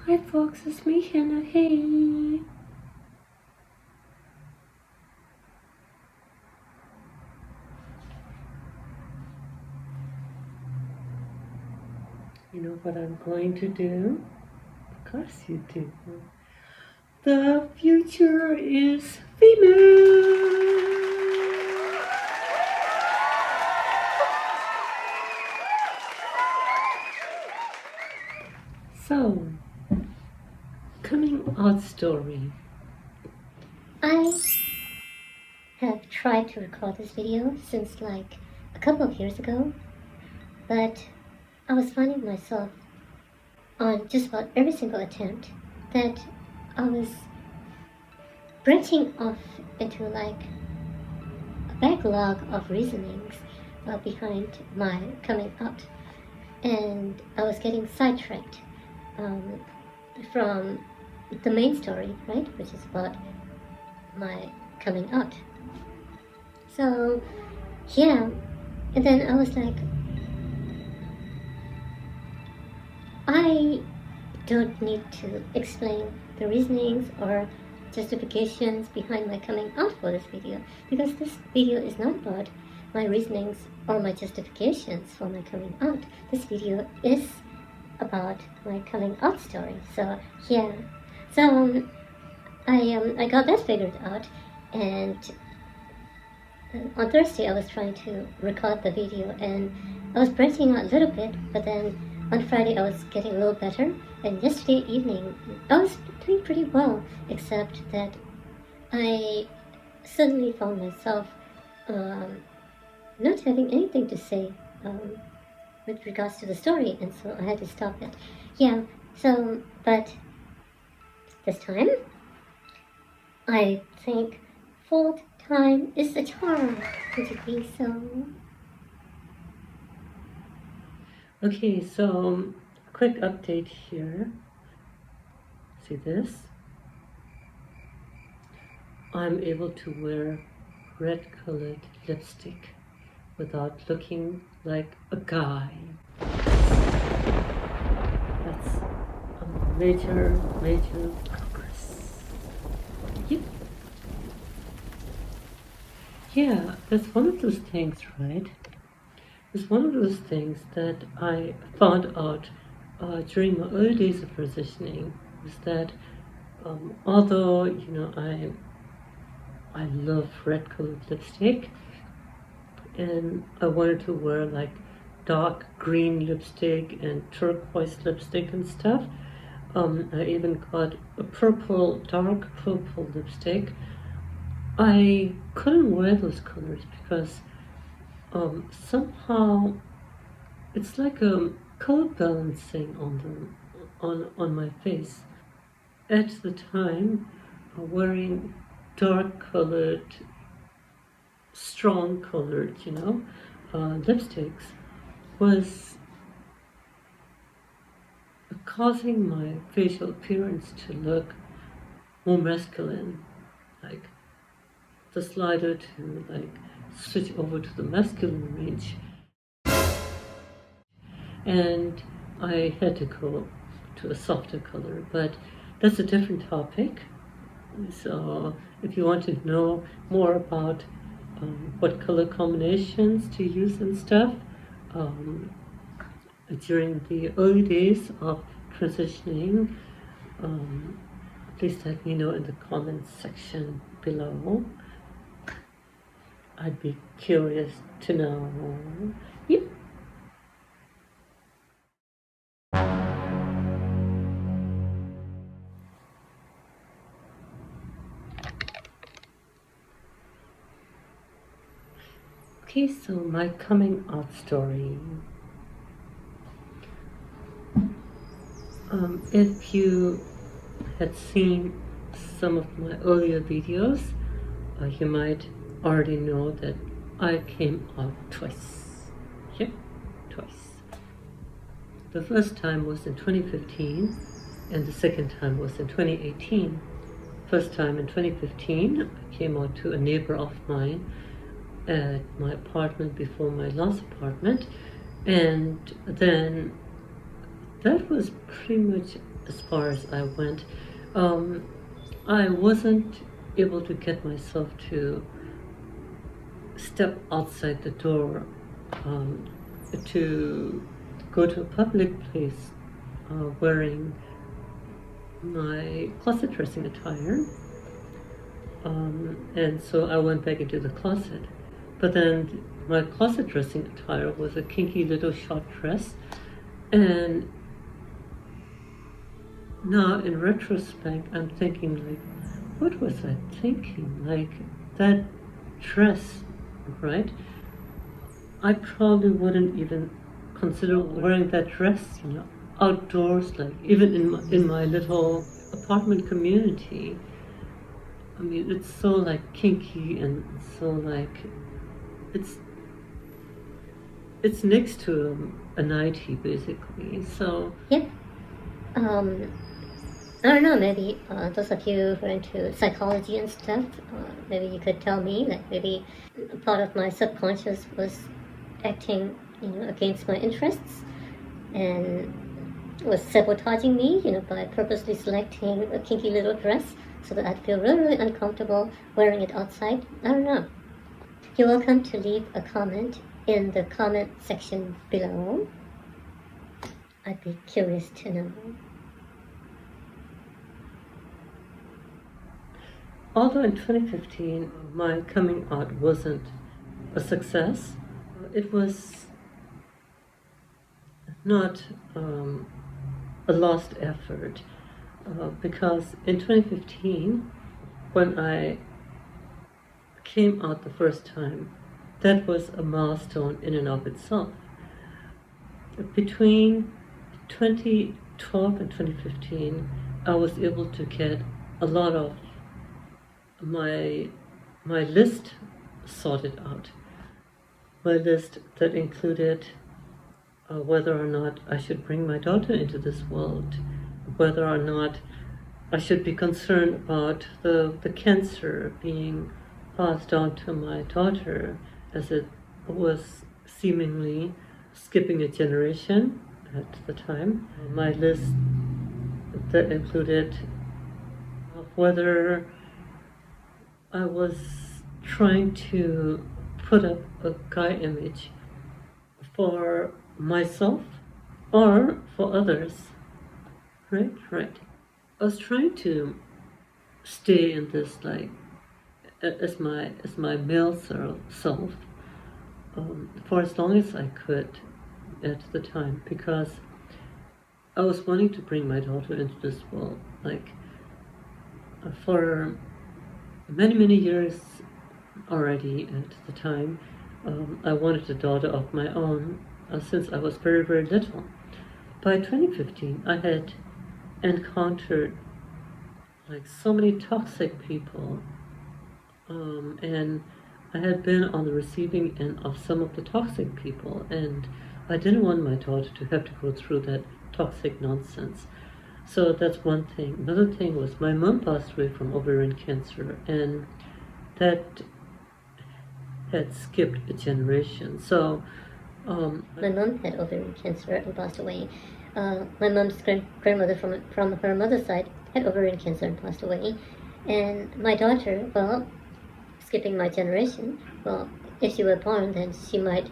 Hi folks, it's me, Hannah. Hey! You know what I'm going to do? Of course you do. The future is female! So, coming out story. I have tried to record this video since like a couple of years ago, but I was finding myself on just about every single attempt that I was branching off into like a backlog of reasonings behind my coming out, and I was getting sidetracked from the main story, right, which is about my coming out. So yeah, and then I was like, I don't need to explain the reasonings or justifications behind my coming out for this video, because this video is not about my reasonings or my justifications for my coming out. This video is about my coming out story. So yeah, so I got that figured out, and on Thursday I was trying to record the video, and I was branching out a little bit, but then on Friday I was getting a little better, and yesterday evening I was doing pretty well, except that I suddenly found myself not having anything to say with regards to the story, and so I had to stop it. Yeah, so, but this time I think full time is a charm. Would you think so? Okay, so quick update here. See this? I'm able to wear red colored lipstick without looking like a guy. That's a major progress. Yep. Yeah, that's one of those things, right? It's one of those things that I found out during my early days of transitioning, was that although, you know, I love red colored lipstick, and I wanted to wear like dark green lipstick and turquoise lipstick and stuff. I even got a dark purple lipstick. I couldn't wear those colors because somehow it's like a color balancing on my face. At the time, wearing dark colored, strong colored, lipsticks was causing my facial appearance to look more masculine, like the slider to like switch over to the masculine range. And I had to go to a softer color, but that's a different topic. So if you want to know more about what color combinations to use and stuff, during the early days of transitioning, please let me know in the comments section below. I'd be curious to know. Yep. Okay, so my coming out story. If you had seen some of my earlier videos, you might already know that I came out twice. Yep, twice. The first time was in 2015, and the second time was in 2018. First time in 2015, I came out to a neighbor of mine at my apartment before my last apartment, and then that was pretty much as far as I went. I wasn't able to get myself to step outside the door to go to a public place wearing my closet dressing attire. And so I went back into the closet. But then my closet dressing attire was a kinky little short dress. And now in retrospect, I'm thinking, like, what was I thinking? Like, that dress, right? I probably wouldn't even consider wearing that dress, outdoors, like even in my little apartment community. I mean, it's so like kinky and so like it's next to a nightie basically. So Yep. I don't know, maybe those of you who are into psychology and stuff, maybe you could tell me that maybe part of my subconscious was acting, against my interests and was sabotaging me, by purposely selecting a kinky little dress so that I'd feel really, really uncomfortable wearing it outside. I don't know. You're welcome to leave a comment in the comment section below. I'd be curious to know. although in 2015 my coming out wasn't a success, it was not a lost effort, because in 2015, when I came out the first time, that was a milestone in and of itself. Between 2012 and 2015, I was able to get a lot of my list sorted out. My list that included whether or not I should bring my daughter into this world, whether or not I should be concerned about the cancer being passed on to my daughter, as it was seemingly skipping a generation at the time. My list that included whether I was trying to put up a guy image for myself or for others. Right. I was trying to stay in this, like, as my male self for as long as I could at the time, because I was wanting to bring my daughter into this world. Like, for many years already at the time, I wanted a daughter of my own since I was very little. By 2015, I had encountered like so many toxic people, and I had been on the receiving end of some of the toxic people, and I didn't want my daughter to have to go through that toxic nonsense. So that's one thing. Another thing was my mom passed away from ovarian cancer, and that had skipped a generation. So my mom had ovarian cancer and passed away. My mom's grandmother from her mother's side had ovarian cancer and passed away. And my daughter, well, skipping my generation, well, if she were born, then she might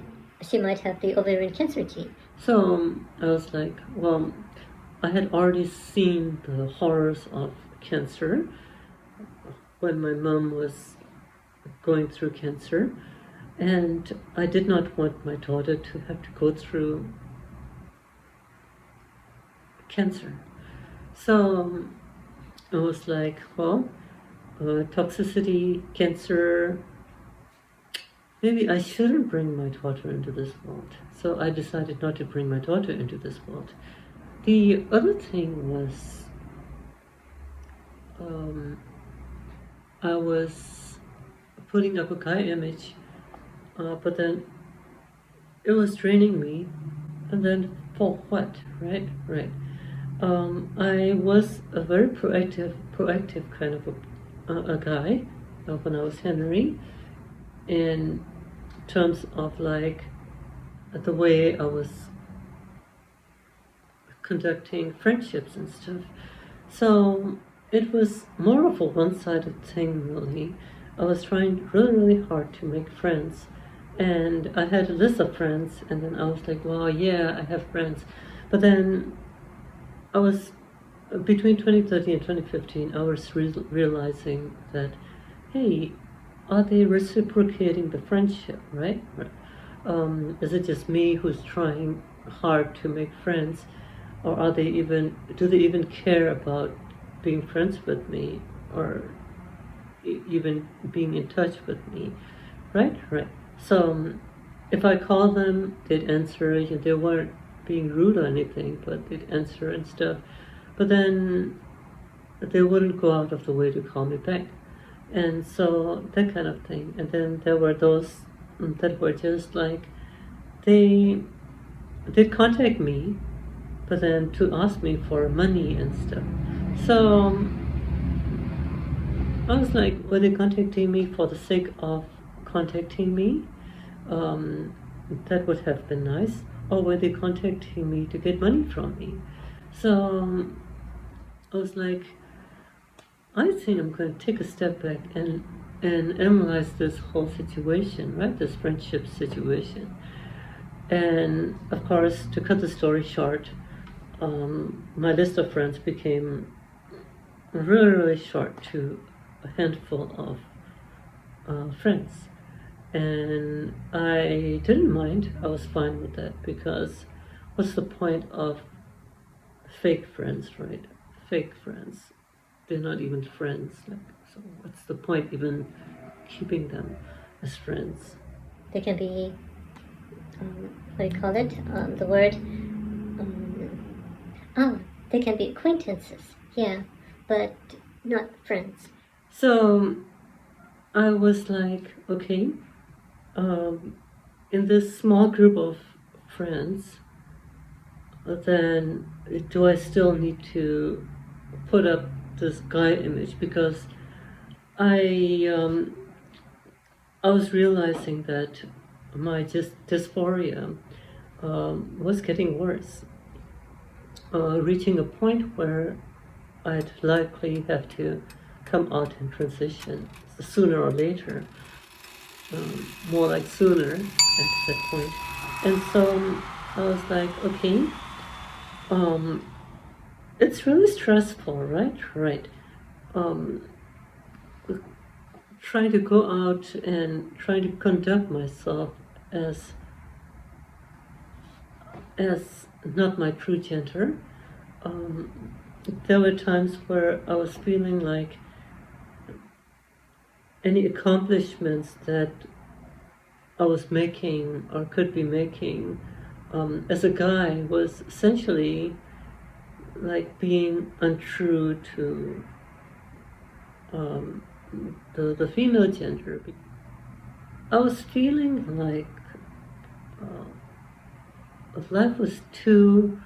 have the ovarian cancer gene. So I was like, well, I had already seen the horrors of cancer when my mom was going through cancer, and I did not want my daughter to have to go through cancer. So I was like, well, toxicity, cancer, maybe I shouldn't bring my daughter into this world. So I decided not to bring my daughter into this world. The other thing was, I was putting up a guy image, but then it was draining me, and then for what, right? I was a very proactive kind of a guy when I was Henry, in terms of like the way I was conducting friendships and stuff. So it was more of a one-sided thing, really. I was trying really, really hard to make friends. And I had a list of friends, and then I was like, well, yeah, I have friends. But then I was, between 2013 and 2015, I was realizing that, hey, are they reciprocating the friendship, right? Is it just me who's trying hard to make friends? Or do they even care about being friends with me, or even being in touch with me, right? So if I call them, they'd answer. They weren't being rude or anything, but they'd answer and stuff. But then they wouldn't go out of the way to call me back, and so that kind of thing. And then there were those that were just like they'd contact me, but then to ask me for money and stuff. So I was like, were they contacting me for the sake of contacting me? That would have been nice. Or were they contacting me to get money from me? So I was like, I think I'm going to take a step back and analyze this whole situation, right? This friendship situation. And of course, to cut the story short, my list of friends became really, really short to a handful of friends. And I didn't mind. I was fine with that, because what's the point of fake friends, right? Fake friends. They're not even friends. So what's the point even keeping them as friends? They can be, what do you call it? The word, they can be acquaintances, yeah, but not friends. So I was like, okay, in this small group of friends, then do I still need to put up this guy image? Because I was realizing that my dysphoria was getting worse, reaching a point where I'd likely have to come out and transition sooner or later, more like sooner at that point. And so I was like, okay, it's really stressful, right? Trying to go out and trying to conduct myself as not my true gender. There were times where I was feeling like any accomplishments that I was making or could be making as a guy was essentially like being untrue to the female gender. I was feeling like life was too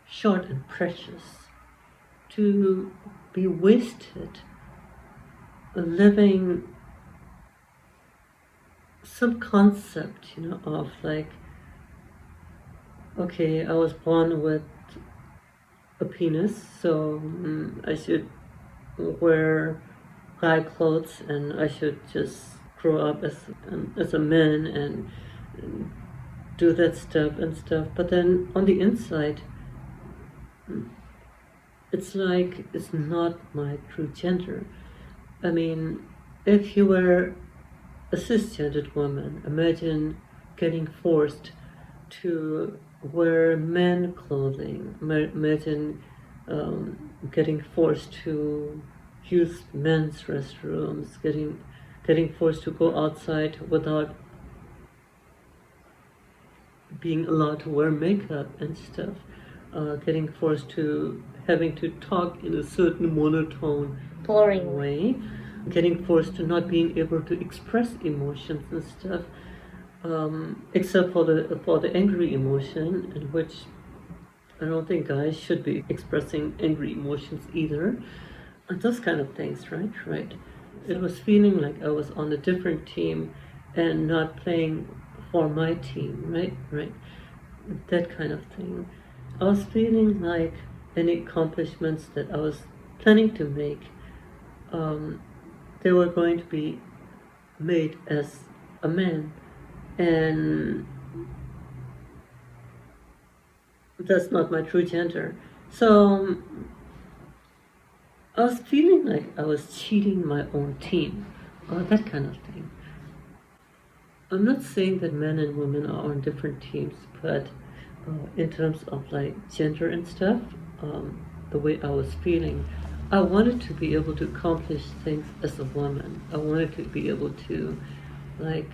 short and precious to be wasted living some concept, of like, okay, I was born with a penis, so I should wear guy clothes and I should just grow up as a man and do that stuff and stuff. But then on the inside, it's like it's not my true gender. I mean, if you were a cisgendered woman, imagine getting forced to wear men clothing. Imagine getting forced to use men's restrooms, getting forced to go outside without being allowed to wear makeup and stuff, getting forced to having to talk in a certain monotone, boring way, getting forced to not being able to express emotions and stuff, except for the angry emotion, in which I don't think guys should be expressing angry emotions either. And those kind of things, right? It was feeling like I was on a different team and not playing for my team, right? That kind of thing. I was feeling like any accomplishments that I was planning to make, they were going to be made as a man, and that's not my true gender. So I was feeling like I was cheating my own team, or that kind of thing. I'm not saying that men and women are on different teams, but in terms of like gender and stuff, the way I was feeling, I wanted to be able to accomplish things as a woman. I wanted to be able to like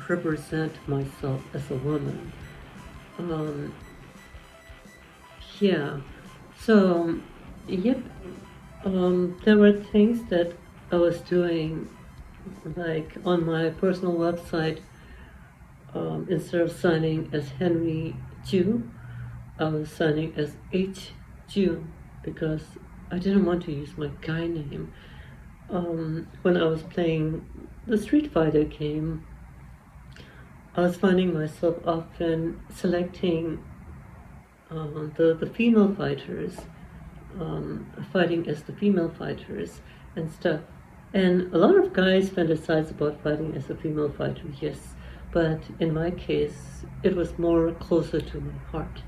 represent myself as a woman. Um, yeah. So, yep. There were things that I was doing, like on my personal website. Instead of signing as Henry Jew, I was signing as H Jew because I didn't want to use my guy name. When I was playing the Street Fighter game, I was finding myself often selecting the female fighters, fighting as the female fighters and stuff. And a lot of guys fantasize about fighting as a female fighter, yes, but in my case, it was more closer to my heart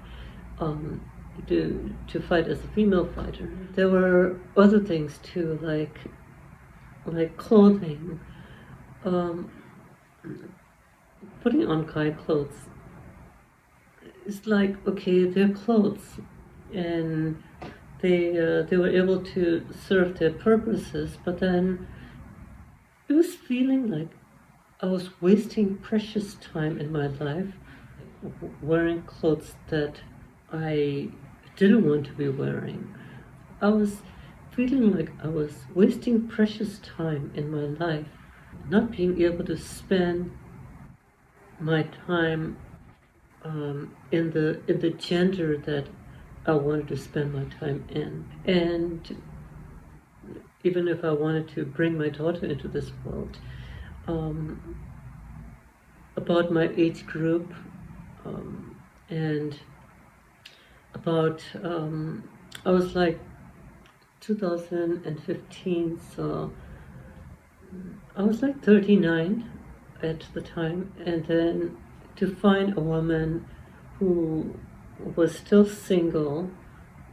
to fight as a female fighter. There were other things too, like clothing, putting on guy clothes. It's like, okay, they're clothes, and they were able to serve their purposes, but then it was feeling like I was wasting precious time in my life wearing clothes that I didn't want to be wearing. I was feeling like I was wasting precious time in my life, not being able to spend my time in the gender that I wanted to spend my time in. And even if I wanted to bring my daughter into this world, about my age group, and about I was like 2015, so I was like 39 at the time, and then to find a woman who was still single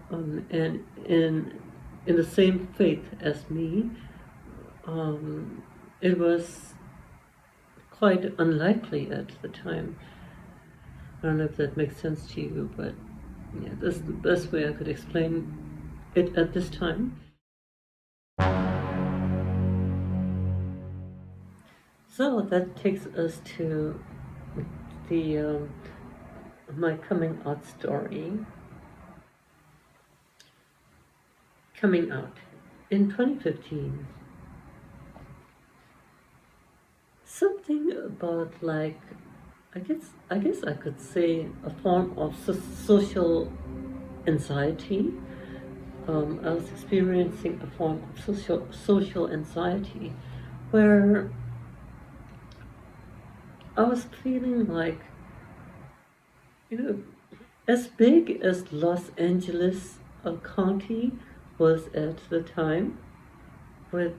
and in the same faith as me, it was quite unlikely at the time. I don't know if that makes sense to you, but yeah, this is the best way I could explain it at this time. So that takes us to the my coming out story. Coming out in 2015. Something about like I guess I could say a form of social anxiety. I was experiencing a form of social anxiety where I was feeling like, as big as Los Angeles County was at the time, with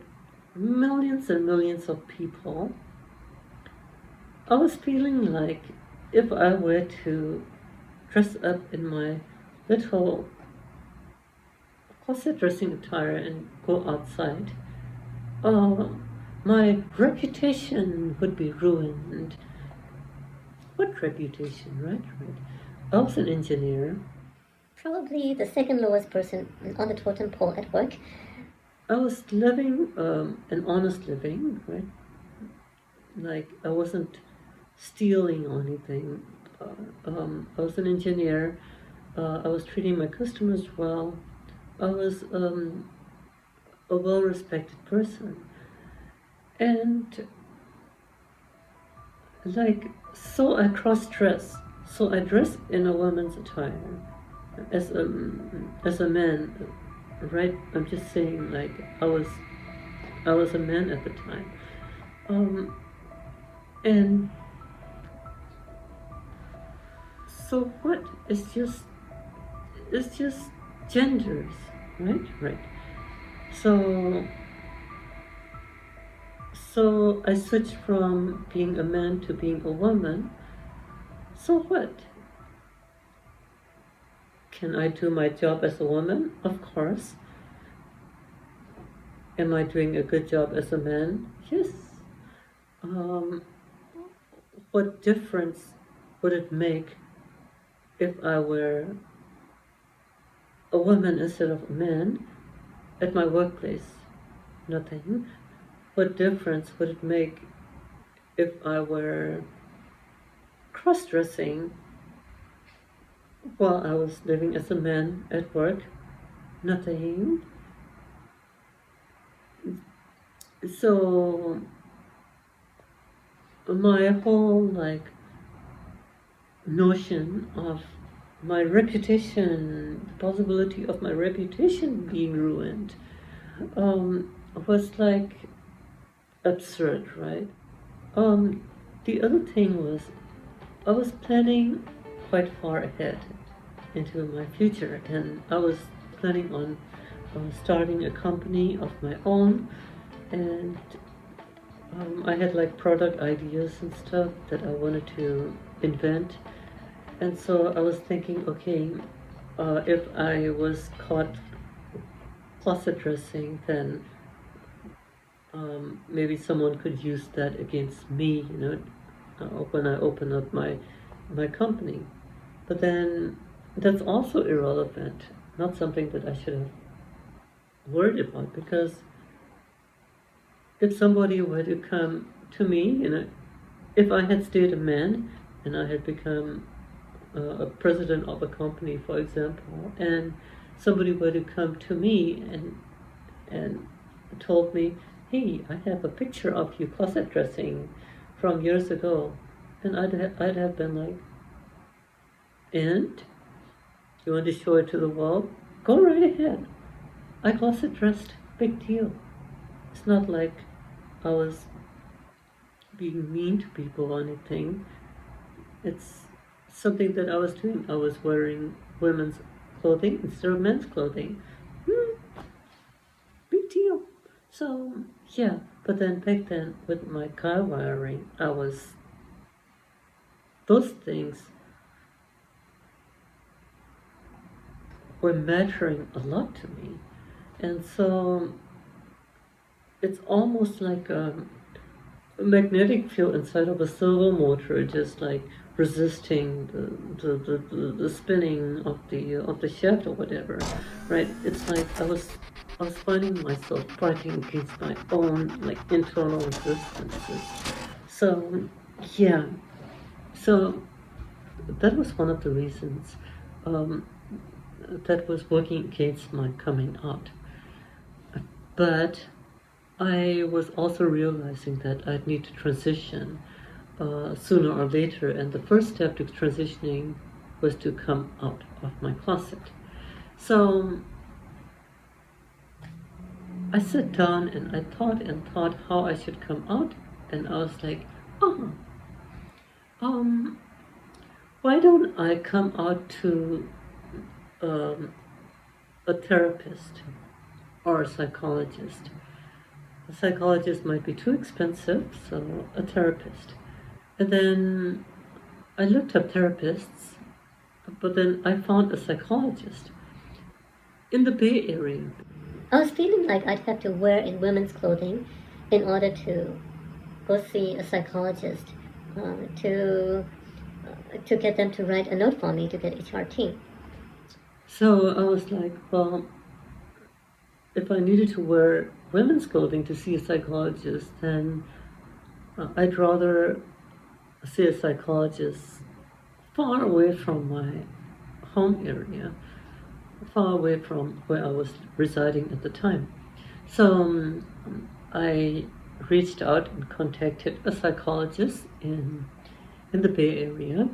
millions and millions of people, I was feeling like if I were to dress up in my little closet dressing attire and go outside, my reputation would be ruined. What reputation, right? I was an engineer. Probably the second lowest person on the totem pole at work. I was living an honest living, right? Like I wasn't stealing or anything. I was an engineer. I was treating my customers well. I was a well-respected person, and like so I cross-dress. So I dress in a woman's attire as a man, right? I'm just saying, like I was a man at the time, and So what? It's just genders, right? Right. So so I switched from being a man to being a woman. So what? Can I do my job as a woman? Of course. Am I doing a good job as a man? Yes. Um, what difference would it make if I were a woman instead of a man at my workplace? Nothing. What difference would it make if I were cross dressing while I was living as a man at work? Nothing. So my whole like notion of my reputation, the possibility of my reputation being ruined, was like absurd, right? The other thing was I was planning quite far ahead into my future, and I was planning on starting a company of my own, and I had like product ideas and stuff that I wanted to invent. And so I was thinking, okay, if I was caught closet dressing, then maybe someone could use that against me, when I open up my company. But then that's also irrelevant, not something that I should have worried about, because if somebody were to come to me, if I had stayed a man and I had become a president of a company, for example, and somebody were to come to me and told me, "Hey, I have a picture of you closet dressing from years ago," and I'd have been like, "And you want to show it to the world? Go right ahead. I closet dressed, big deal. It's not like I was being mean to people or anything. It's something that I was doing. I was wearing women's clothing instead of men's clothing. Big deal." So, yeah, but then back then with my car wiring, those things were mattering a lot to me. And so it's almost like a magnetic field inside of a servo motor, just like resisting the spinning of the shaft or whatever, right? It's like I was finding myself fighting against my own like internal resistances. So yeah, so that was one of the reasons that was working against my coming out. But I was also realizing that I'd need to transition sooner or later, and the first step to transitioning was to come out of my closet. So I sat down and I thought how I should come out, and I was like, oh, why don't I come out to a therapist or a psychologist? A psychologist might be too expensive, so a therapist. And then I looked up therapists, but then I found a psychologist in the Bay Area. I was feeling like I'd have to wear in women's clothing in order to go see a psychologist to get them to write a note for me to get HRT. So I was like, well, if I needed to wear women's clothing to see a psychologist, then I'd rather see a psychologist far away from my home area, far away from where I was residing at the time. So I reached out and contacted a psychologist in the Bay Area.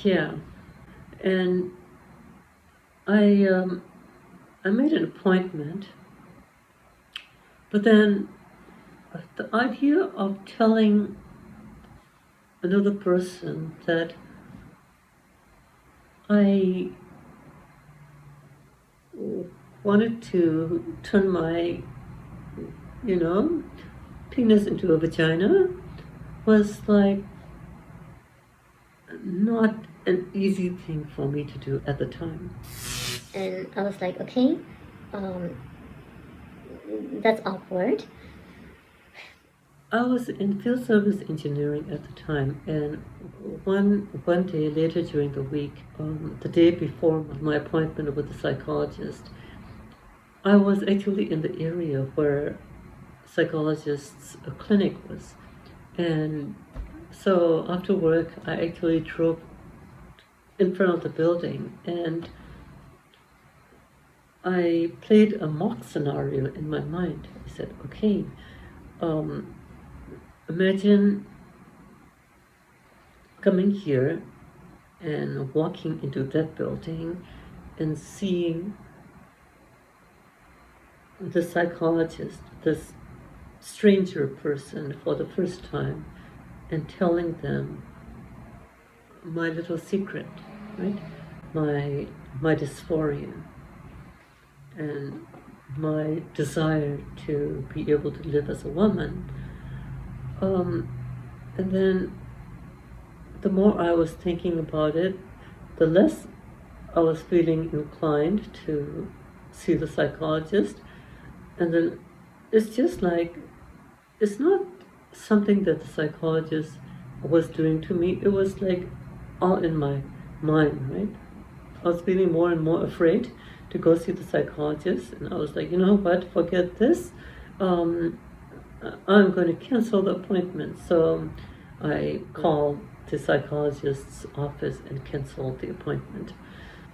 Yeah, and I made an appointment, but then the idea of telling another person that I wanted to turn my, penis into a vagina was like not an easy thing for me to do at the time. And I was like, okay, that's awkward. I was in field service engineering at the time, and one day later during the week, the day before my appointment with the psychologist, I was actually in the area where psychologist's clinic was, and so after work, I actually drove in front of the building, and I played a mock scenario in my mind. I said, okay, imagine coming here and walking into that building and seeing the psychologist, this stranger person, for the first time, and telling them my little secret, right? My dysphoria and my desire to be able to live as a woman. And then the more I was thinking about it, the less I was feeling inclined to see the psychologist. And then it's just like, it's not something that the psychologist was doing to me. It was like all in my mind, right? I was feeling more and more afraid to go see the psychologist. And I was like, you know what, forget this. I'm going to cancel the appointment. So I called the psychologist's office and canceled the appointment.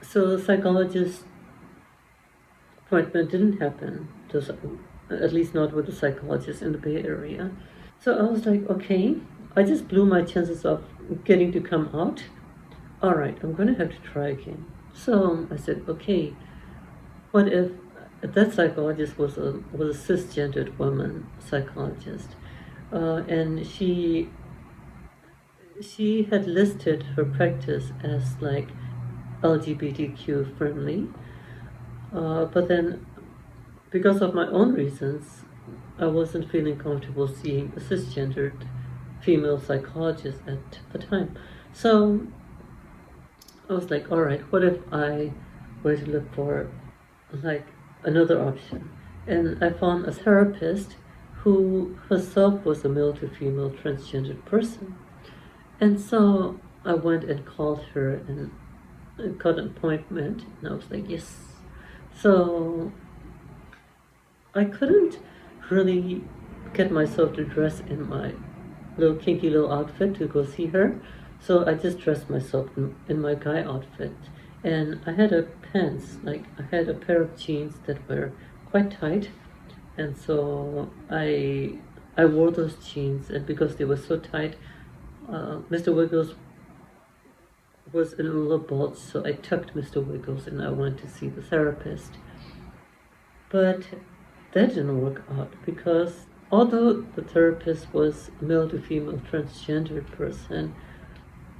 So the psychologist's appointment didn't happen, at least not with the psychologist in the Bay Area. So I was like, okay, I just blew my chances of getting to come out. All right, I'm going to have to try again. So I said, okay, what if that psychologist was a cisgendered woman psychologist, and she had listed her practice as like LGBTQ friendly, but then because of my own reasons, I wasn't feeling comfortable seeing a cisgendered female psychologist at the time. So I was like, all right, what if I were to look for like another option? And I found a therapist who herself was a male to female transgendered person. And so I went and called her and got an appointment, and I was like, yes. So I couldn't really get myself to dress in my little kinky little outfit to go see her. So I just dressed myself in my guy outfit. And I had a pants, like I had a pair of jeans that were quite tight. And so I wore those jeans, and because they were so tight, Mr. Wiggles was in a little bulge, so I tucked Mr. Wiggles and I went to see the therapist. But that didn't work out, because although the therapist was a male to female transgendered person,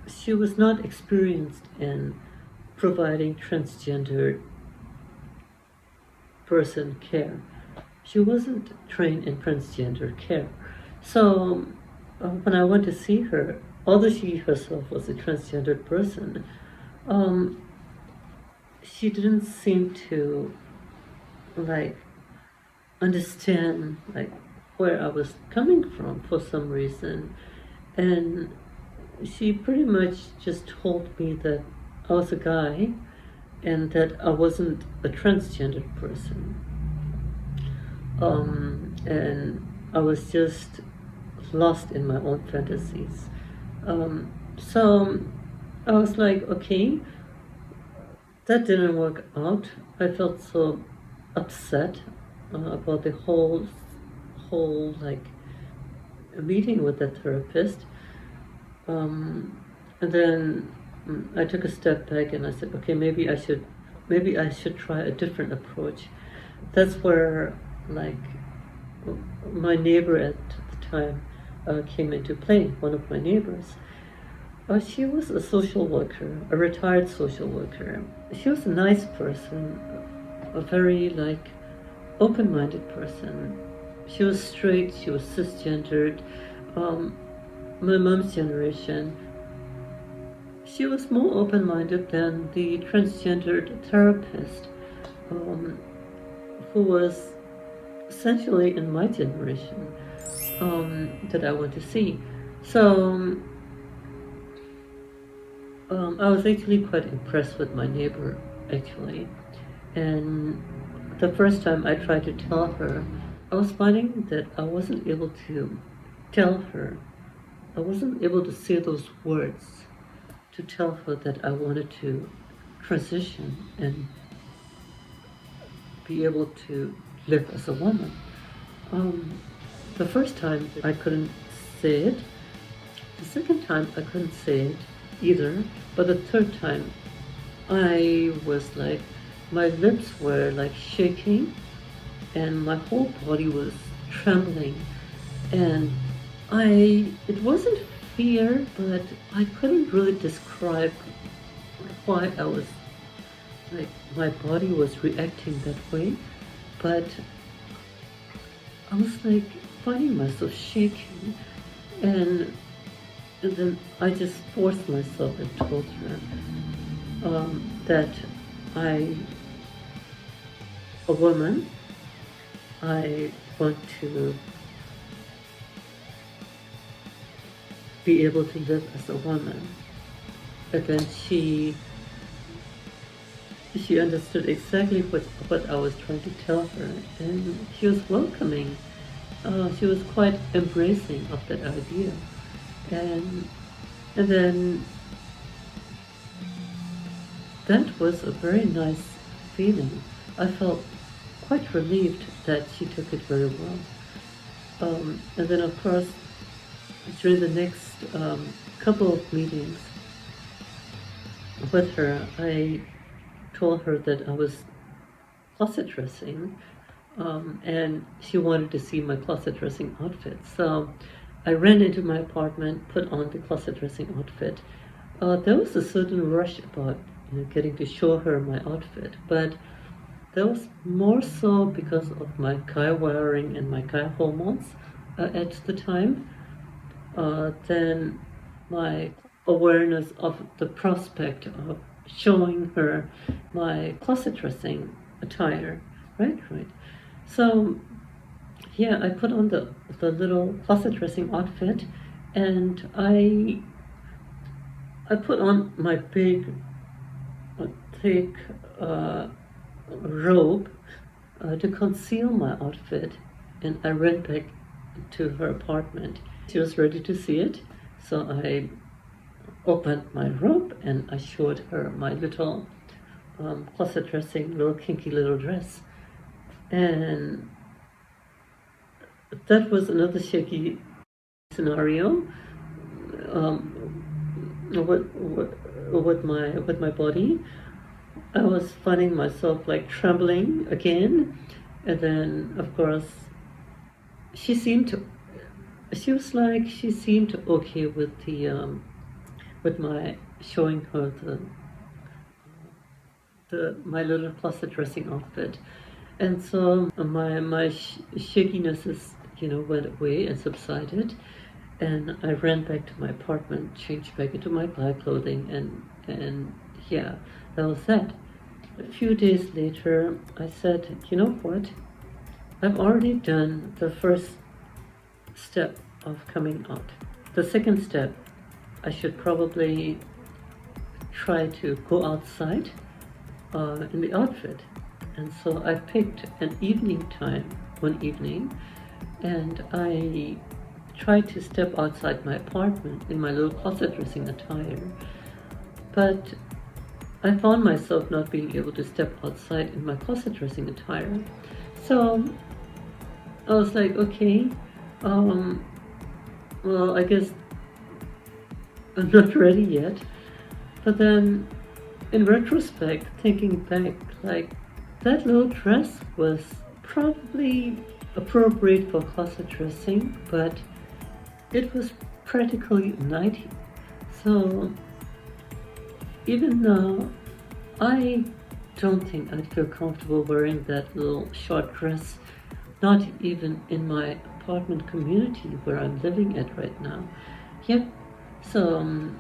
she was not experienced in providing transgender person care. She wasn't trained in transgender care. So when I went to see her, although she herself was a transgendered person, she didn't seem to like understand like where I was coming from for some reason. And she pretty much just told me that I was a guy and that I wasn't a transgendered person. And I was just lost in my own fantasies. So I was like, okay, that didn't work out. I felt so upset about the whole like meeting with the therapist. And then I took a step back and I said, okay, maybe I should try a different approach. That's where like my neighbor at the time came into play, one of my neighbors. She was a social worker, a retired social worker. She was a nice person, a very open-minded person. She was straight, she was cisgendered. My mom's generation, she was more open-minded than the transgendered therapist, who was essentially in my generation, that I went to see. So I was actually quite impressed with my neighbor, actually. And the first time I tried to tell her, I was finding that I wasn't able to tell her. I wasn't able to say those words to tell her that I wanted to transition and be able to live as a woman. The first time I couldn't say it. The second time I couldn't say it either. But the third time I was like, my lips were like shaking and my whole body was trembling. And it wasn't fear, but I couldn't really describe why I was like, my body was reacting that way. But I was like finding myself shaking, and then I just forced myself and told her that a woman, I want to be able to live as a woman. And then she understood exactly what I was trying to tell her, and she was welcoming. She was quite embracing of that idea, and then that was a very nice feeling. I felt quite relieved that she took it very well. And then, of course, during the next couple of meetings with her, I told her that I was closet dressing, and she wanted to see my closet dressing outfit. So I ran into my apartment, put on the closet dressing outfit. There was a certain rush about getting to show her my outfit, but that was more so because of my guy wiring and my guy hormones at the time than my awareness of the prospect of showing her my closet dressing attire. Right. So yeah, I put on the little closet dressing outfit, and I put on my big thick robe to conceal my outfit, and I ran back to her apartment. She was ready to see it, so I opened my robe and I showed her my little closet dressing, little kinky little dress. And that was another shaky scenario with my body. I was finding myself like trembling again, and then of course she seemed okay with the with my showing her my little closet dressing outfit. And so my shakiness went away and subsided, and I ran back to my apartment, changed back into my black clothing, and yeah, that was that. A few days later, I said, you know what? I've already done the first step of coming out. The second step, I should probably try to go outside in the outfit. And so I picked an evening time, one evening, and I tried to step outside my apartment in my little closet dressing attire. But I found myself not being able to step outside in my closet dressing attire. So I was like, okay, well, I guess I'm not ready yet. But then, in retrospect, thinking back, like, that little dress was probably appropriate for closet dressing, but it was practically a nightie. So even now, I don't think I'd feel comfortable wearing that little short dress, not even in my apartment community where I'm living at right now. Yep. So,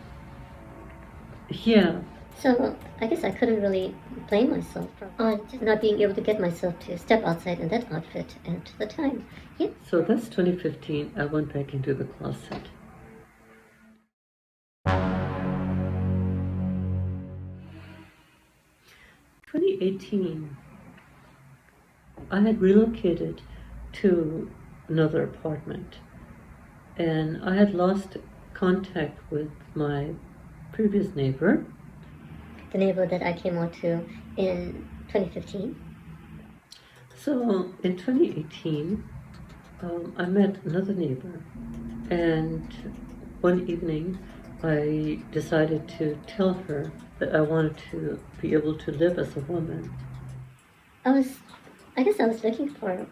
yeah. So I guess I couldn't really blame myself on just not being able to get myself to step outside in that outfit at the time. Yeah. So that's 2015. I went back into the closet. 2018, I had relocated to another apartment, and I had lost contact with my previous neighbor. The neighbor that I came out to in 2015. So in 2018, I met another neighbor, and one evening I decided to tell her that I wanted to be able to live as a woman. I guess I was looking for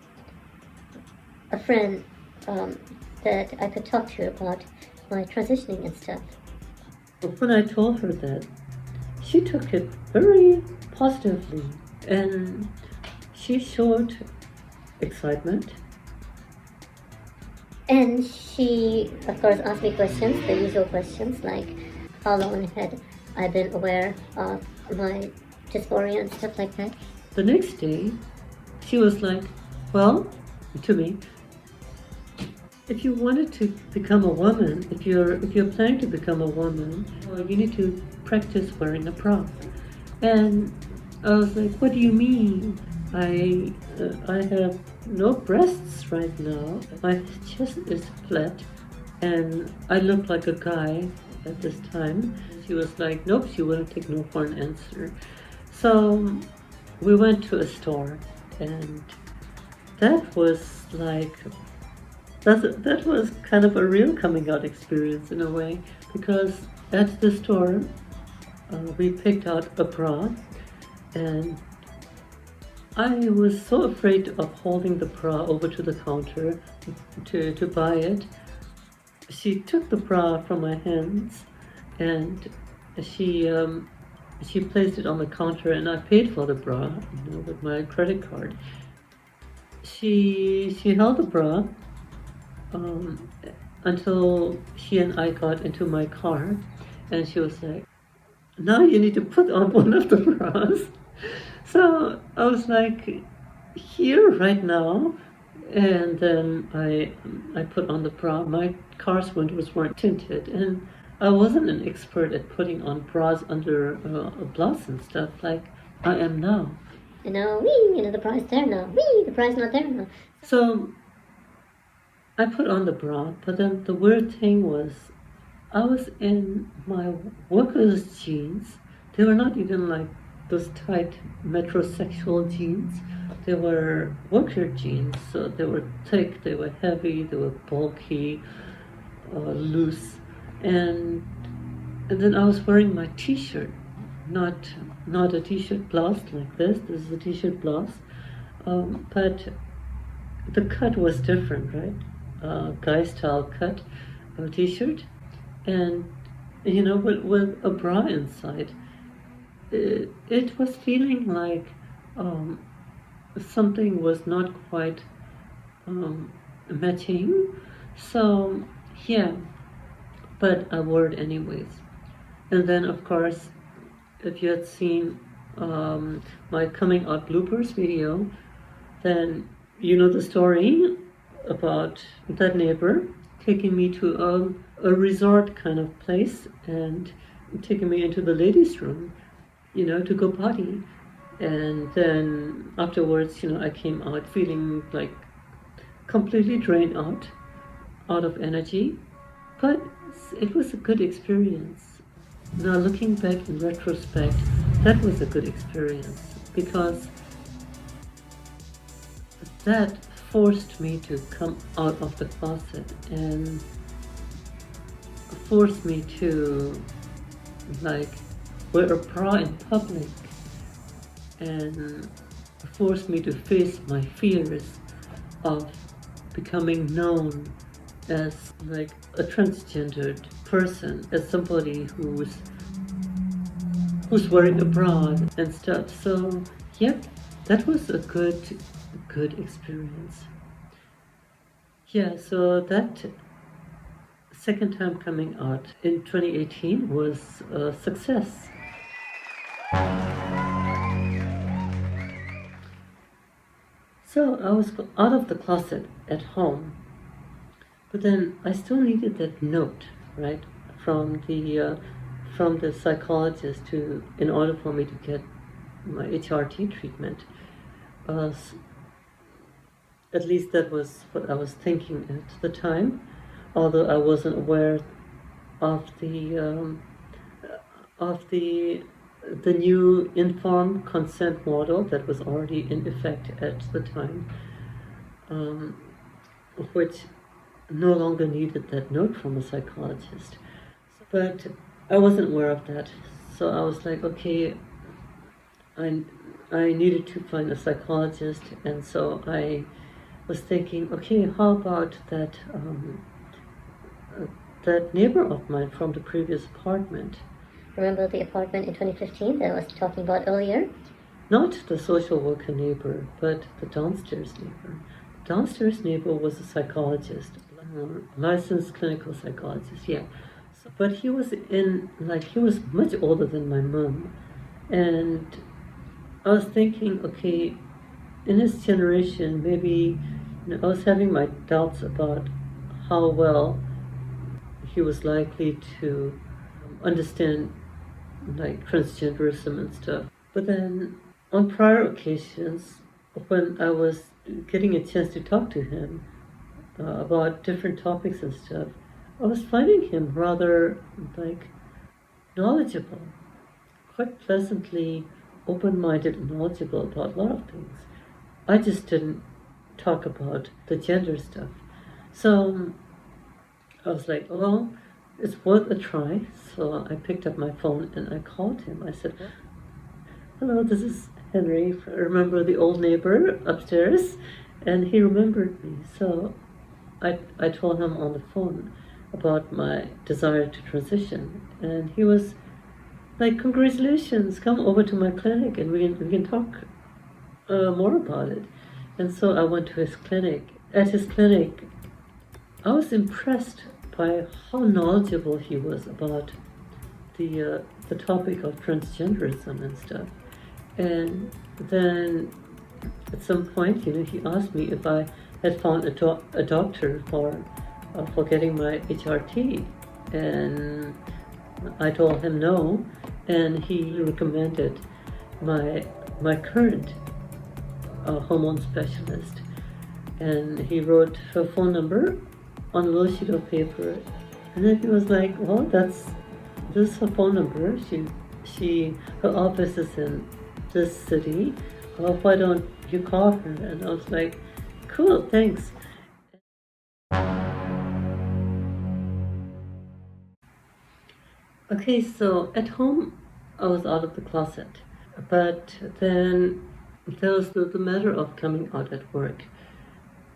a friend that I could talk to about my transitioning and stuff. But when I told her that, she took it very positively, and she showed excitement. And she, of course, asked me questions, the usual questions like how long had I been aware of my dysphoria and stuff like that. The next day, she was like, well, to me, if you wanted to become a woman, if you're planning to become a woman, well, you need to practice wearing a bra. And I was like, what do you mean? I have no breasts right now. My chest is flat, and I look like a guy at this time. She was like, nope, she wouldn't take no for an answer. So we went to a store, and that was like, that was kind of a real coming out experience in a way, because at the store we picked out a bra, and I was so afraid of holding the bra over to the counter to buy it. She took the bra from my hands, and she placed it on the counter, and I paid for the bra, with my credit card. She held the bra until she and I got into my car, and she was like, now you need to put on one of the bras. So I was like, here right now, and then I put on the bra. My car's windows weren't tinted, and I wasn't an expert at putting on bras under a blouse and stuff like I am now. And now, the bra is there now. The bra is not there now. So I put on the bra, but then the weird thing was, I was in my worker's jeans. They were not even like those tight metrosexual jeans. They were worker jeans, so they were thick, they were heavy, they were bulky, loose, and then I was wearing my t-shirt, not a t-shirt blouse like this. This is a t-shirt blouse, but the cut was different, right? Guy style cut of a t-shirt, and with a bra inside. It was feeling like something was not quite matching. So yeah, but I wore it anyways. And then of course, if you had seen my coming out bloopers video, then you know the story about that neighbor taking me to a resort kind of place and taking me into the ladies' room, to go potty. And then afterwards, I came out feeling like completely drained out of energy. But it was a good experience. Now looking back in retrospect, that was a good experience, because that forced me to come out of the closet and forced me to wear a bra in public, and forced me to face my fears of becoming known as like a transgendered person, as somebody who's wearing a bra and stuff. So yep, that was a good experience. Yeah, so that second time coming out in 2018 was a success. So I was out of the closet at home, but then I still needed that note, right, from the psychologist in order for me to get my HRT treatment. Uh, at least that was what I was thinking at the time, although I wasn't aware of the the new informed consent model that was already in effect at the time, um, which no longer needed that note from a psychologist. But I wasn't aware of that, so I was like, okay, I I needed to find a psychologist, and so I was thinking, okay, how about uh, that neighbor of mine from the previous apartment? Remember the apartment in 2015 that I was talking about earlier? Not the social worker neighbor, but the downstairs neighbor. The downstairs neighbor was a psychologist, licensed clinical psychologist, yeah. So, but he was he was much older than my mom. And I was thinking, okay, in his generation, maybe, I was having my doubts about how well he was likely to understand like transgenderism and stuff. But then on prior occasions, when I was getting a chance to talk to him about different topics and stuff, I was finding him rather like knowledgeable, quite pleasantly open-minded and knowledgeable about a lot of things. I just didn't talk about the gender stuff. So I was like, well, it's worth a try. So I picked up my phone and I called him. I said, hello, this is Henry. Remember the old neighbor upstairs? And he remembered me. So I told him on the phone about my desire to transition. And he was like, congratulations, come over to my clinic and we can talk more about it. And so I went to his clinic. At his clinic, I was impressed by how knowledgeable he was about the topic of transgenderism and stuff. And then at some point, he asked me if I had found a doctor for getting my HRT, and I told him no, and he recommended my current hormone specialist, and he wrote her phone number on a little sheet of paper, and then he was like, well, this is her phone number. Her office is in this city. Why don't you call her? And I was like, cool, thanks. Okay, so at home I was out of the closet, but then there was the matter of coming out at work,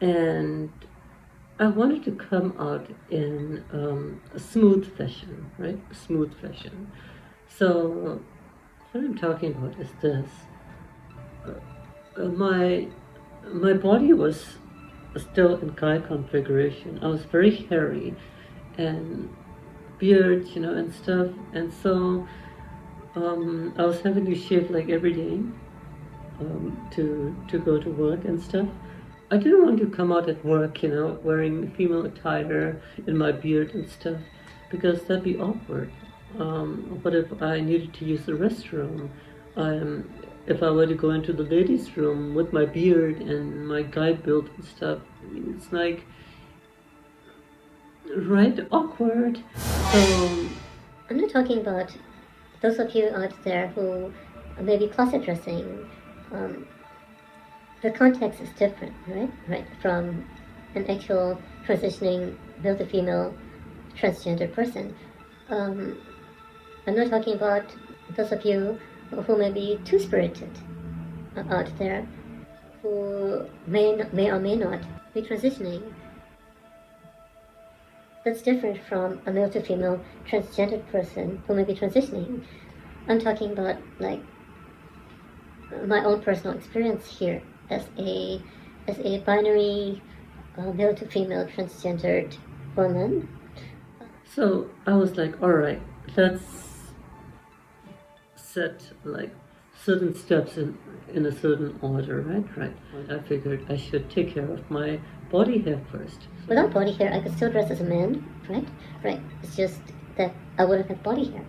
and I wanted to come out in a smooth fashion, right? A smooth fashion. So what I'm talking about is this. My body was still in guy configuration. I was very hairy and beard, and stuff. And so I was having to shave like every day to go to work and stuff. I didn't want to come out at work, wearing female attire in my beard and stuff, because that'd be awkward. What if I needed to use the restroom? If I were to go into the ladies' room with my beard and my guy build and stuff, it's like, right, awkward. So I'm not talking about those of you out there who may be closet dressing. The context is different, right? Right, from an actual transitioning male to female transgender person. I'm not talking about those of you who may be two-spirited out there, who may or may not be transitioning. That's different from a male to female transgendered person who may be transitioning. I'm talking about like my own personal experience here as a binary male to female transgendered woman. So I was like, all right, let's set like certain steps in a certain order, right? I figured I should take care of my body hair first. Without body hair, I could still dress as a man, right? Right. It's just that I wouldn't have body hair.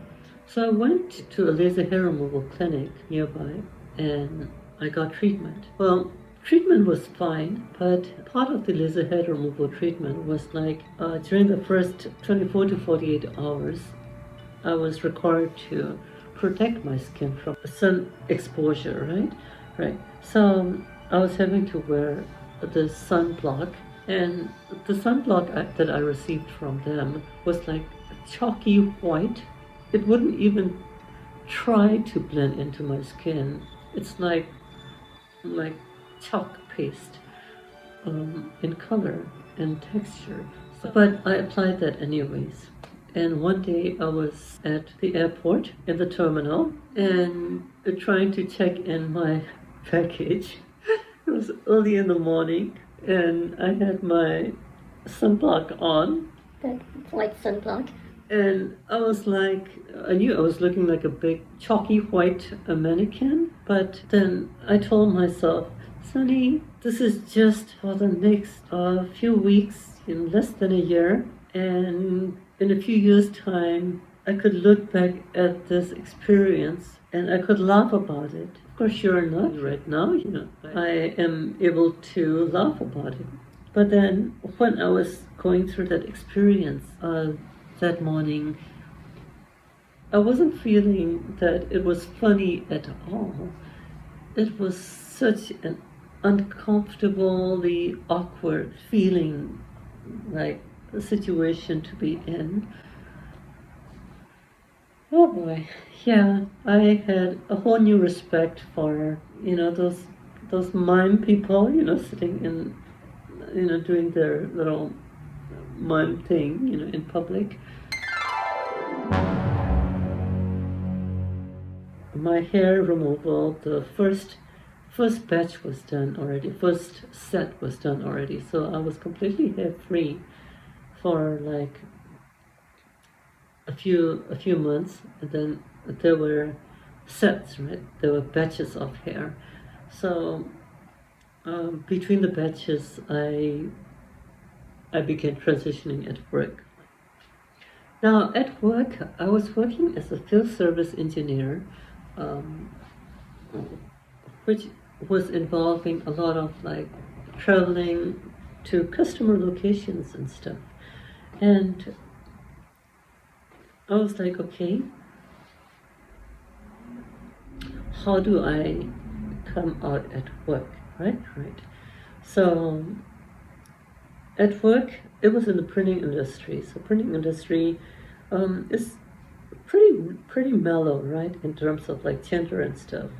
So I went to a laser hair removal clinic nearby and I got treatment. Well, treatment was fine, but part of the laser hair removal treatment was like during the first 24 to 48 hours, I was required to protect my skin from sun exposure, right? So I was having to wear the sunblock, and the sunblock that I received from them was like chalky white. It wouldn't even try to blend into my skin. It's like chalk paste in color and texture. But I applied that anyways. And one day I was at the airport in the terminal and trying to check in my package. It was early in the morning and I had my sunblock on. That white sunblock. And I was like, I knew I was looking like a big chalky white mannequin. But then I told myself, Sunny, this is just for the next few weeks, in less than a year. And in a few years' time, I could look back at this experience and I could laugh about it. Of course, sure enough, right now, I am able to laugh about it. But then when I was going through that experience that morning, I wasn't feeling that it was funny at all. It was such an uncomfortably awkward feeling, like a situation to be in. Oh boy, yeah, I had a whole new respect for those mime people, sitting in, doing their little mime thing, in public. My hair removal, the first batch was done already, first set was done already, so I was completely hair free for like a few months, and then there were sets, right? There were batches of hair. So between the batches, I began transitioning at work. Now at work, I was working as a field service engineer, which was involving a lot of like traveling to customer locations and stuff. And I was like, okay, how do I come out at work, right? So at work, it was in the printing industry. So printing industry is pretty mellow, right, in terms of like gender and stuff.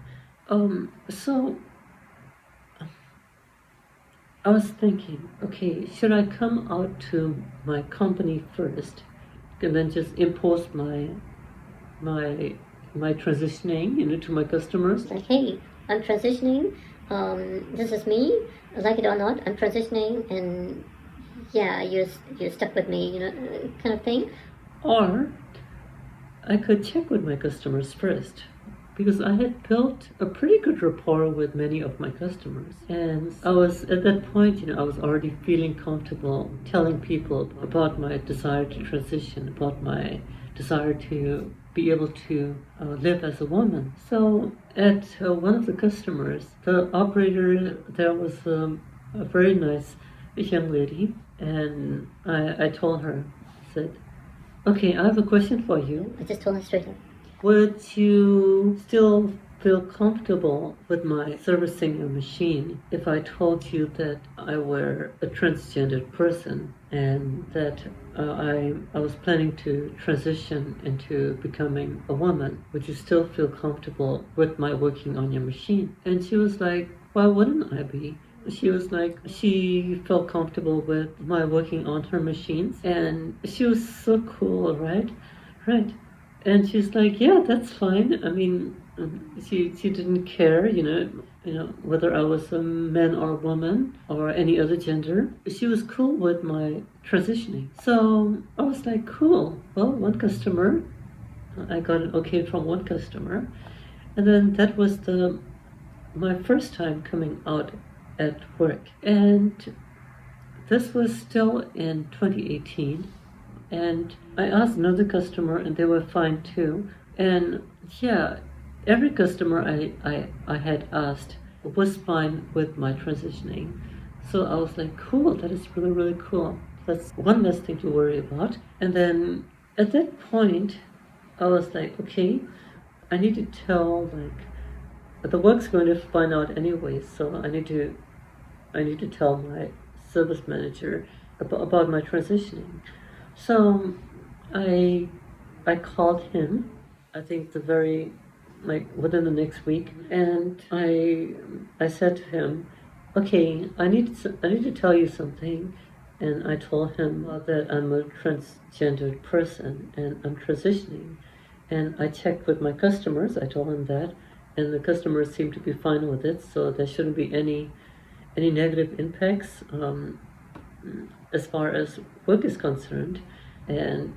So I was thinking, okay, should I come out to my company first and then just impose my transitioning, to my customers? Like, hey, I'm transitioning. This is me. Like it or not, I'm transitioning, and yeah, you're stuck with me, kind of thing. Or I could check with my customers first, because I had built a pretty good rapport with many of my customers. And I was, at that point, I was already feeling comfortable telling people about my desire to transition, about my desire to be able to live as a woman. So at one of the customers, the operator there was a very nice young lady, and I told her, I said, okay, I have a question for you. I just told her straight up. Would you still feel comfortable with my servicing your machine if I told you that I were a transgendered person and that I was planning to transition into becoming a woman? Would you still feel comfortable with my working on your machine? And she was like, why wouldn't I be? She was like, she felt comfortable with my working on her machines, and she was so cool, right? Right. And she's like, yeah, that's fine. I mean, she didn't care, whether I was a man or a woman or any other gender. She was cool with my transitioning. So I was like, cool. Well, one customer, I got an okay from one customer, and then that was my first time coming out at work. And this was still in 2018. And I asked another customer, and they were fine too. And yeah, every customer I had asked was fine with my transitioning. So I was like, cool, that is really, really cool. That's one less thing to worry about. And then at that point, I was like, okay, I need to tell, the work's going to find out anyway, so I need to tell my service manager about my transitioning. So I called him, I think within the next week, and I said to him, okay, I need to tell you something. And I told him that I'm a transgendered person and I'm transitioning. And I checked with my customers, I told him that, and the customers seemed to be fine with it, so there shouldn't be any negative impacts as far as work is concerned. And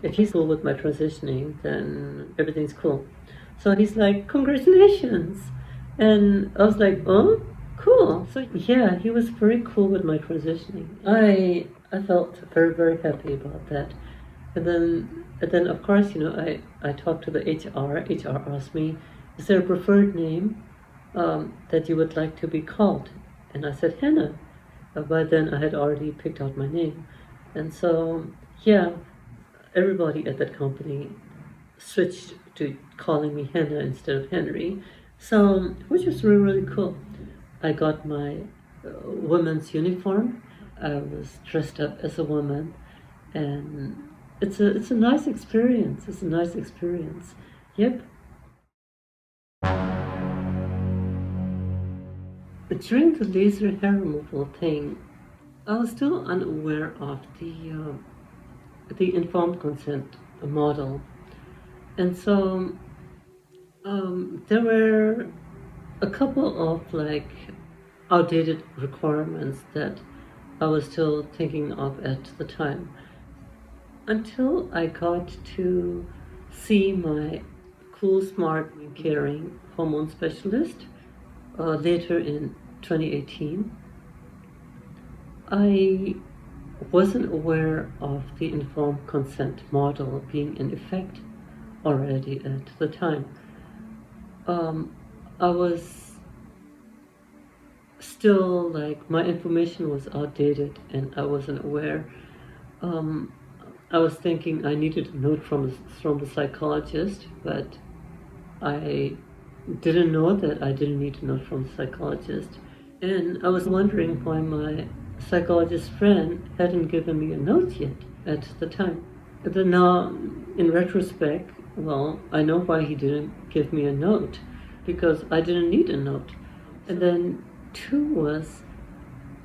if he's cool with my transitioning, then everything's cool. So he's like, congratulations. And I was like, oh, cool. So yeah, he was very cool with my transitioning. I felt very, very happy about that. And then of course, I talked to the HR. HR asked me, is there a preferred name that you would like to be called? And I said, Hannah. By then I had already picked out my name. And so, yeah, everybody at that company switched to calling me Hannah instead of Henry. So, which was really, really cool. I got my woman's uniform. I was dressed up as a woman, and it's a nice experience. It's a nice experience. Yep. But during the laser hair removal thing, I was still unaware of the informed consent model, and so there were a couple of outdated requirements that I was still thinking of at the time, until I got to see my cool, smart, caring hormone specialist later in 2018. I wasn't aware of the informed consent model being in effect already at the time. I was still my information was outdated and I wasn't aware. I was thinking I needed a note from the psychologist, but I didn't know that I didn't need a note from the psychologist. And I was wondering why my psychologist friend hadn't given me a note yet at the time. But then now, in retrospect, well, I know why he didn't give me a note, because I didn't need a note. And then two was,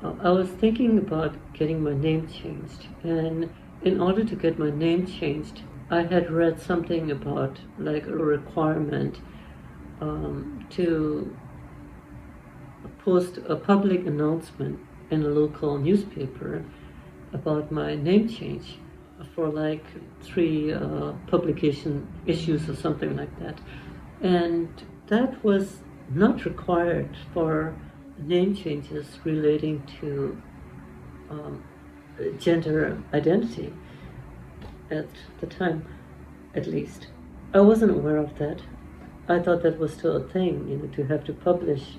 I was thinking about getting my name changed. And in order to get my name changed, I had read something about a requirement to post a public announcement in a local newspaper about my name change for 3 publication issues or something like that. And that was not required for name changes relating to gender identity at the time, at least. I wasn't aware of that. I thought that was still a thing, to have to publish,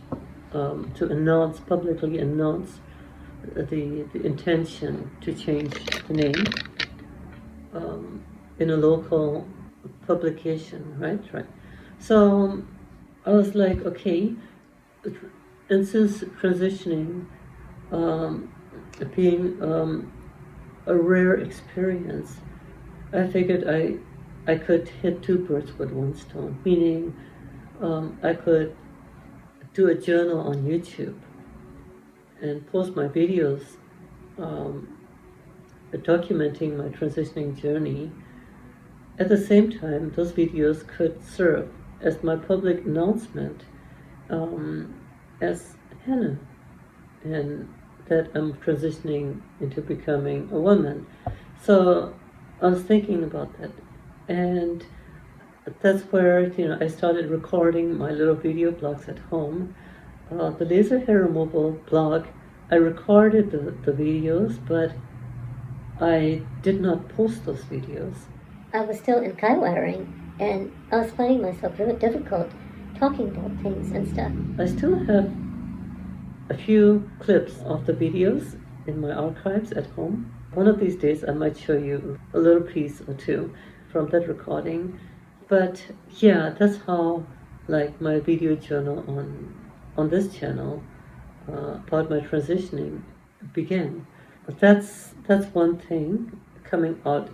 to publicly announce the intention to change the name in a local publication, right? So I was like, okay, and since transitioning being a rare experience, I figured I could hit 2 birds with 1 stone, meaning I could do a journal on YouTube and post my videos documenting my transitioning journey, at the same time, those videos could serve as my public announcement as Hannah, and that I'm transitioning into becoming a woman. So I was thinking about that, and that's where I started recording my little video blogs at home. The laser hair removal blog, I recorded the videos, but I did not post those videos. I was still in Kai wiring, and I was finding myself really difficult talking about things and stuff. I still have a few clips of the videos in my archives at home. One of these days I might show you a little piece or two from that recording. But yeah, that's how my video journal on this channel about my transitioning began. But that's one thing, coming out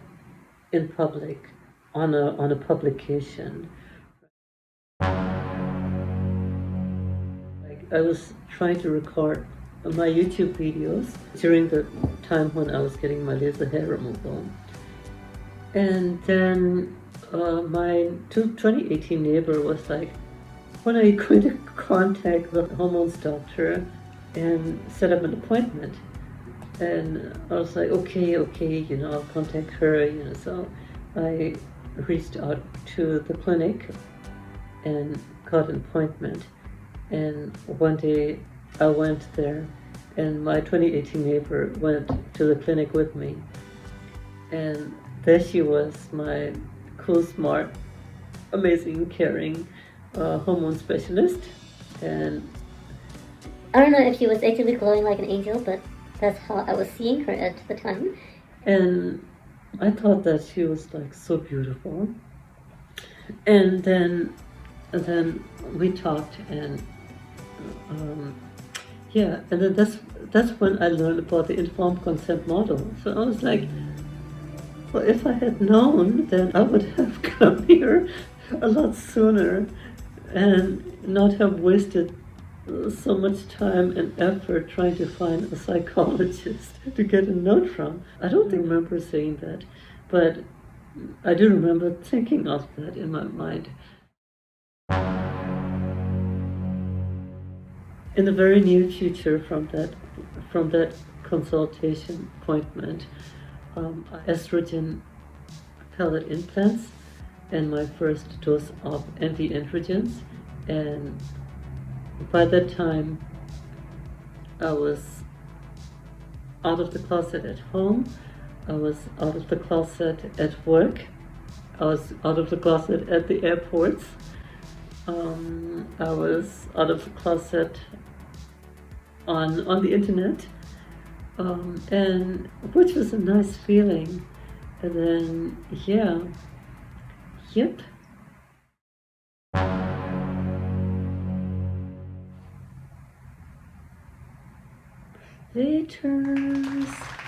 in public on a publication. I was trying to record my YouTube videos during the time when I was getting my laser hair removal. And then my 2018 neighbor was like, when are you going to contact the hormones doctor and set up an appointment? And I was like, okay, I'll contact her, So I reached out to the clinic and got an appointment. And one day I went there, and my 2018 neighbor went to the clinic with me. And there she was, my cool, smart, amazing, caring hormone specialist. And I don't know if she was actually glowing like an angel, but that's how I was seeing her at the time. And I thought that she was so beautiful. And then we talked, and and then that's when I learned about the informed consent model. So I was like, well, if I had known, then I would have come here a lot sooner and not have wasted so much time and effort trying to find a psychologist to get a note from. I don't remember saying that, but I do remember thinking of that in my mind. In the very near future, from that consultation appointment, estrogen pellet implants and my first dose of anti-androgens, and by that time I was out of the closet at home, I was out of the closet at work, I was out of the closet at the airports, I was out of the closet on the internet, and which was a nice feeling. And then yep. Laters.